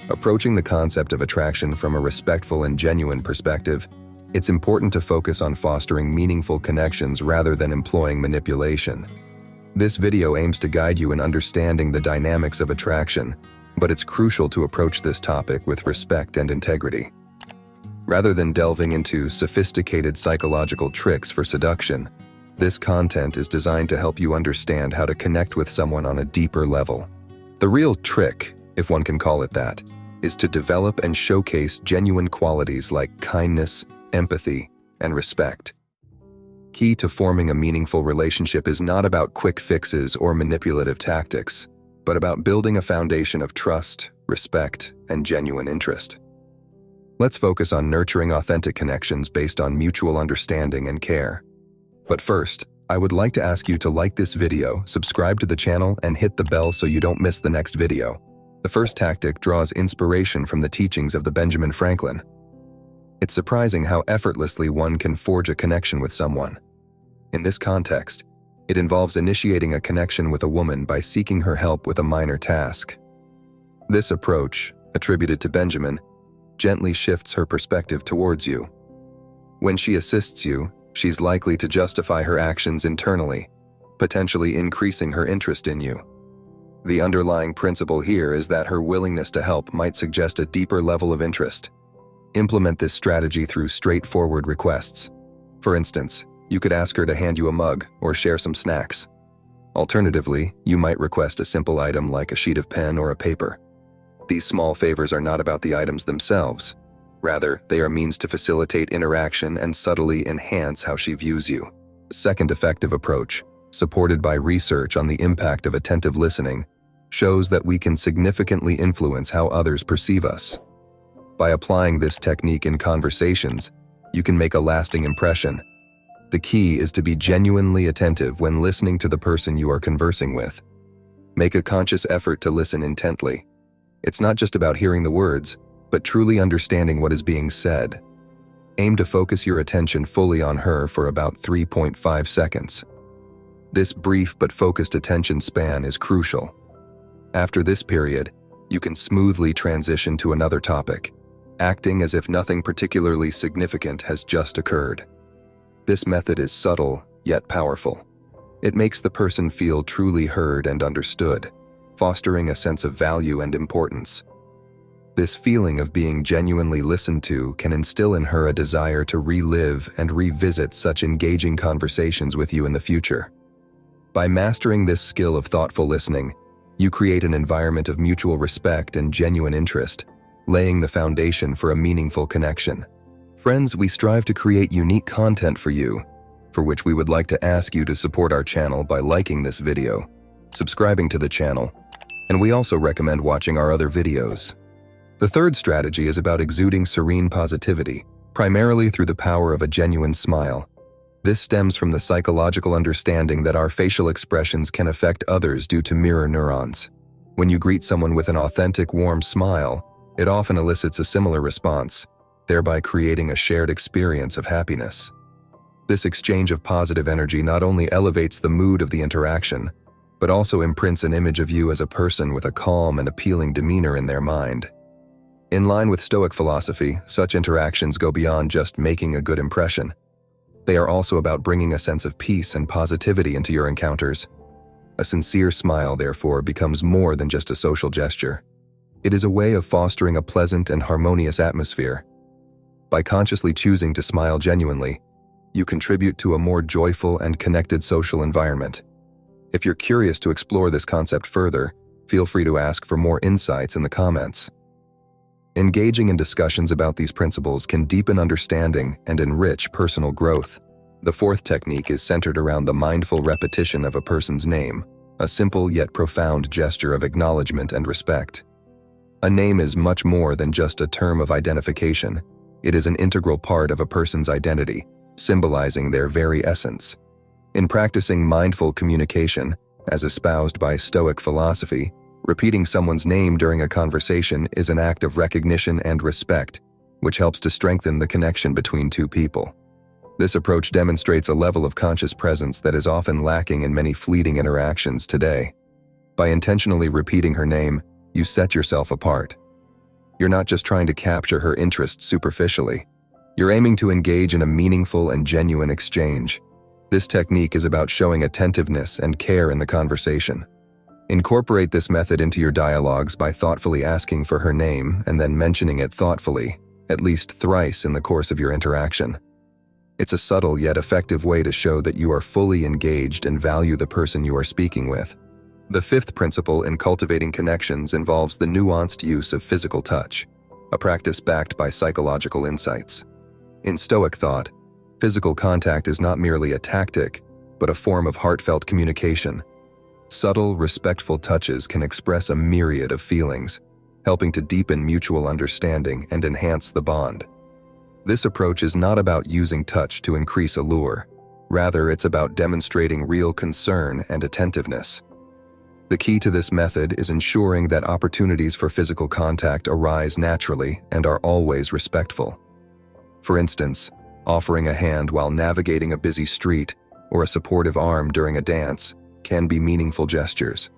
Approaching the concept of attraction from a respectful and genuine perspective, it's important to focus on fostering meaningful connections rather than employing manipulation. This video aims to guide you in understanding the dynamics of attraction, but it's crucial to approach this topic with respect and integrity. Rather than delving into sophisticated psychological tricks for seduction, this content is designed to help you understand how to connect with someone on a deeper level. The real trick, if one can call it that, is to develop and showcase genuine qualities like kindness, empathy, and respect. Key to forming a meaningful relationship is not about quick fixes or manipulative tactics, but about building a foundation of trust, respect, and genuine interest. Let's focus on nurturing authentic connections based on mutual understanding and care. But first, I would like to ask you to like this video, subscribe to the channel, and hit the bell so you don't miss the next video. The first tactic draws inspiration from the teachings of the Benjamin Franklin. It's surprising how effortlessly one can forge a connection with someone. In this context, it involves initiating a connection with a woman by seeking her help with a minor task. This approach, attributed to Benjamin, gently shifts her perspective towards you. When she assists you, she's likely to justify her actions internally, potentially increasing her interest in you. The underlying principle here is that her willingness to help might suggest a deeper level of interest. Implement this strategy through straightforward requests. For instance, you could ask her to hand you a mug or share some snacks. Alternatively, you might request a simple item like a sheet of pen or a paper. These small favors are not about the items themselves. Rather, they are means to facilitate interaction and subtly enhance how she views you. Second effective approach, supported by research on the impact of attentive listening, shows that we can significantly influence how others perceive us. By applying this technique in conversations, you can make a lasting impression. The key is to be genuinely attentive when listening to the person you are conversing with. Make a conscious effort to listen intently. It's not just about hearing the words, but truly understanding what is being said. Aim to focus your attention fully on her for about 3.5 seconds. This brief but focused attention span is crucial. After this period, you can smoothly transition to another topic, acting as if nothing particularly significant has just occurred. This method is subtle, yet powerful. It makes the person feel truly heard and understood, fostering a sense of value and importance. This feeling of being genuinely listened to can instill in her a desire to relive and revisit such engaging conversations with you in the future. By mastering this skill of thoughtful listening, you create an environment of mutual respect and genuine interest, laying the foundation for a meaningful connection. Friends, we strive to create unique content for you, for which we would like to ask you to support our channel by liking this video, subscribing to the channel, and we also recommend watching our other videos. The third strategy is about exuding serene positivity, primarily through the power of a genuine smile. This stems from the psychological understanding that our facial expressions can affect others due to mirror neurons. When you greet someone with an authentic, warm smile, it often elicits a similar response, thereby creating a shared experience of happiness. This exchange of positive energy not only elevates the mood of the interaction, but also imprints an image of you as a person with a calm and appealing demeanor in their mind. In line with Stoic philosophy, such interactions go beyond just making a good impression. They are also about bringing a sense of peace and positivity into your encounters. A sincere smile, therefore, becomes more than just a social gesture. It is a way of fostering a pleasant and harmonious atmosphere. By consciously choosing to smile genuinely, you contribute to a more joyful and connected social environment. If you're curious to explore this concept further, feel free to ask for more insights in the comments. Engaging in discussions about these principles can deepen understanding and enrich personal growth. The fourth technique is centered around the mindful repetition of a person's name, a simple yet profound gesture of acknowledgement and respect. A name is much more than just a term of identification. It is an integral part of a person's identity, symbolizing their very essence. In practicing mindful communication, as espoused by Stoic philosophy, repeating someone's name during a conversation is an act of recognition and respect, which helps to strengthen the connection between two people. This approach demonstrates a level of conscious presence that is often lacking in many fleeting interactions today. By intentionally repeating her name, you set yourself apart. You're not just trying to capture her interest superficially. You're aiming to engage in a meaningful and genuine exchange. This technique is about showing attentiveness and care in the conversation. Incorporate this method into your dialogues by thoughtfully asking for her name and then mentioning it thoughtfully, at least thrice in the course of your interaction. It's a subtle yet effective way to show that you are fully engaged and value the person you are speaking with. The fifth principle in cultivating connections involves the nuanced use of physical touch, a practice backed by psychological insights. In Stoic thought, physical contact is not merely a tactic, but a form of heartfelt communication. Subtle, respectful touches can express a myriad of feelings, helping to deepen mutual understanding and enhance the bond. This approach is not about using touch to increase allure. Rather, it's about demonstrating real concern and attentiveness. The key to this method is ensuring that opportunities for physical contact arise naturally and are always respectful. For instance, offering a hand while navigating a busy street or a supportive arm during a dance can be meaningful gestures.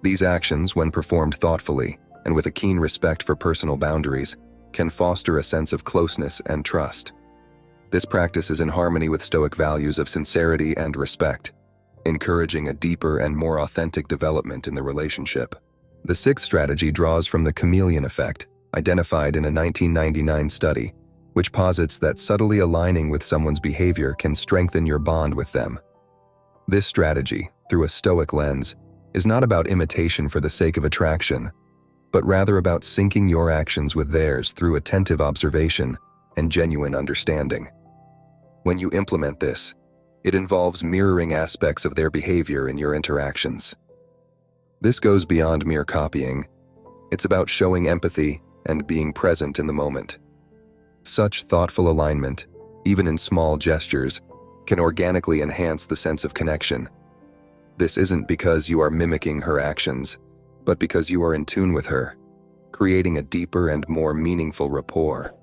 These actions, when performed thoughtfully and with a keen respect for personal boundaries, can foster a sense of closeness and trust. This practice is in harmony with Stoic values of sincerity and respect, encouraging a deeper and more authentic development in the relationship. The sixth strategy draws from the chameleon effect, identified in a 1999 study, which posits that subtly aligning with someone's behavior can strengthen your bond with them. This strategy, through a Stoic lens, is not about imitation for the sake of attraction, but rather about syncing your actions with theirs through attentive observation and genuine understanding. When you implement this, it involves mirroring aspects of their behavior in your interactions. This goes beyond mere copying. It's about showing empathy and being present in the moment. Such thoughtful alignment, even in small gestures, can organically enhance the sense of connection. This isn't because you are mimicking her actions, but because you are in tune with her, creating a deeper and more meaningful rapport.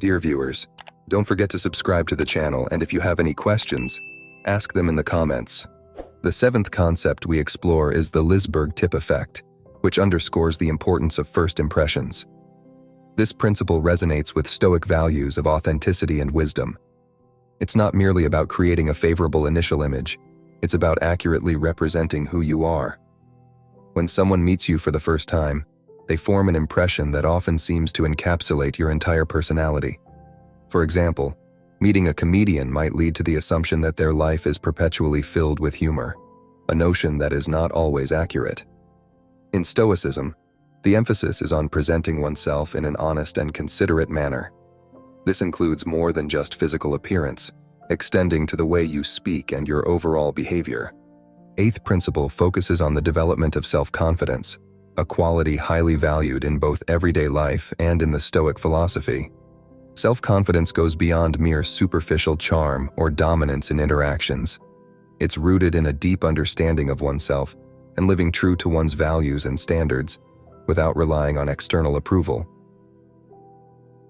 Dear viewers, don't forget to subscribe to the channel, and if you have any questions, ask them in the comments. The seventh concept we explore is the Lisberg tip effect, which underscores the importance of first impressions. This principle resonates with Stoic values of authenticity and wisdom. It's not merely about creating a favorable initial image, it's about accurately representing who you are. When someone meets you for the first time, they form an impression that often seems to encapsulate your entire personality. For example, meeting a comedian might lead to the assumption that their life is perpetually filled with humor, a notion that is not always accurate. In Stoicism, the emphasis is on presenting oneself in an honest and considerate manner. This includes more than just physical appearance, extending to the way you speak and your overall behavior. Eighth principle focuses on the development of self-confidence, a quality highly valued in both everyday life and in the Stoic philosophy. Self-confidence goes beyond mere superficial charm or dominance in interactions. It's rooted in a deep understanding of oneself and living true to one's values and standards without relying on external approval.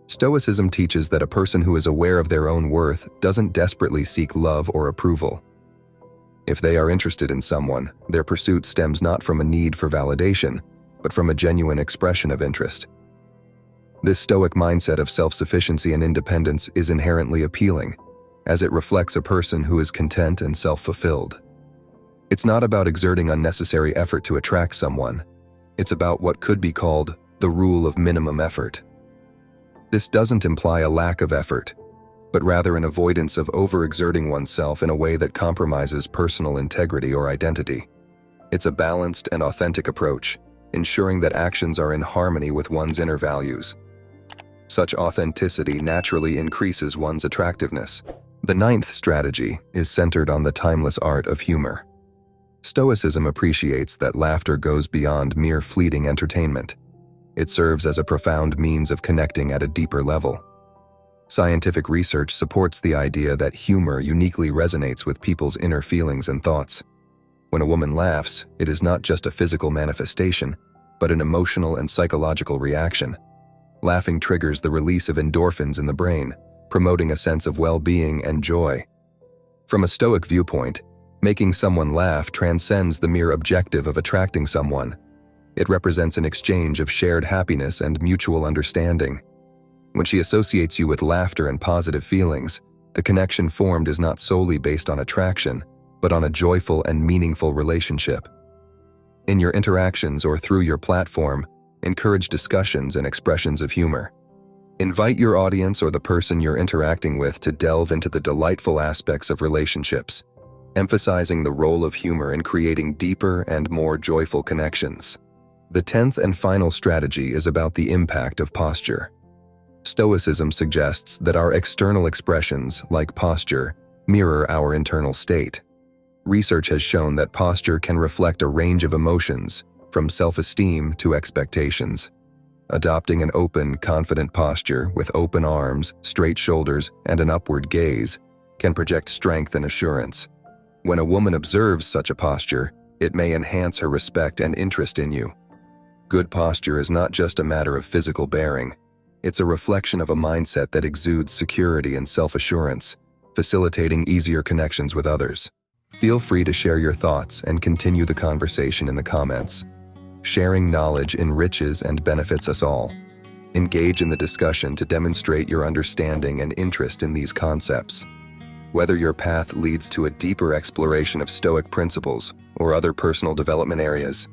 Stoicism teaches that a person who is aware of their own worth doesn't desperately seek love or approval. If they are interested in someone, their pursuit stems not from a need for validation, but from a genuine expression of interest. This Stoic mindset of self-sufficiency and independence is inherently appealing, as it reflects a person who is content and self-fulfilled. It's not about exerting unnecessary effort to attract someone. It's about what could be called the rule of minimum effort. This doesn't imply a lack of effort, but rather an avoidance of overexerting oneself in a way that compromises personal integrity or identity. It's a balanced and authentic approach, ensuring that actions are in harmony with one's inner values. Such authenticity naturally increases one's attractiveness. The ninth strategy is centered on the timeless art of humor. Stoicism appreciates that laughter goes beyond mere fleeting entertainment. It serves as a profound means of connecting at a deeper level. Scientific research supports the idea that humor uniquely resonates with people's inner feelings and thoughts. When a woman laughs, it is not just a physical manifestation, but an emotional and psychological reaction. Laughing triggers the release of endorphins in the brain, promoting a sense of well-being and joy. From a Stoic viewpoint, making someone laugh transcends the mere objective of attracting someone. It represents an exchange of shared happiness and mutual understanding. When she associates you with laughter and positive feelings, the connection formed is not solely based on attraction, but on a joyful and meaningful relationship. In your interactions or through your platform, encourage discussions and expressions of humor. Invite your audience or the person you're interacting with to delve into the delightful aspects of relationships, emphasizing the role of humor in creating deeper and more joyful connections. The 10th and final strategy is about the impact of posture. Stoicism suggests that our external expressions, like posture, mirror our internal state. Research has shown that posture can reflect a range of emotions, from self-esteem to expectations. Adopting an open, confident posture with open arms, straight shoulders, and an upward gaze can project strength and assurance. When a woman observes such a posture, it may enhance her respect and interest in you. Good posture is not just a matter of physical bearing. It's a reflection of a mindset that exudes security and self-assurance, facilitating easier connections with others. Feel free to share your thoughts and continue the conversation in the comments. Sharing knowledge enriches and benefits us all. Engage in the discussion to demonstrate your understanding and interest in these concepts. Whether your path leads to a deeper exploration of Stoic principles or other personal development areas,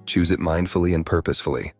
choose it mindfully and purposefully.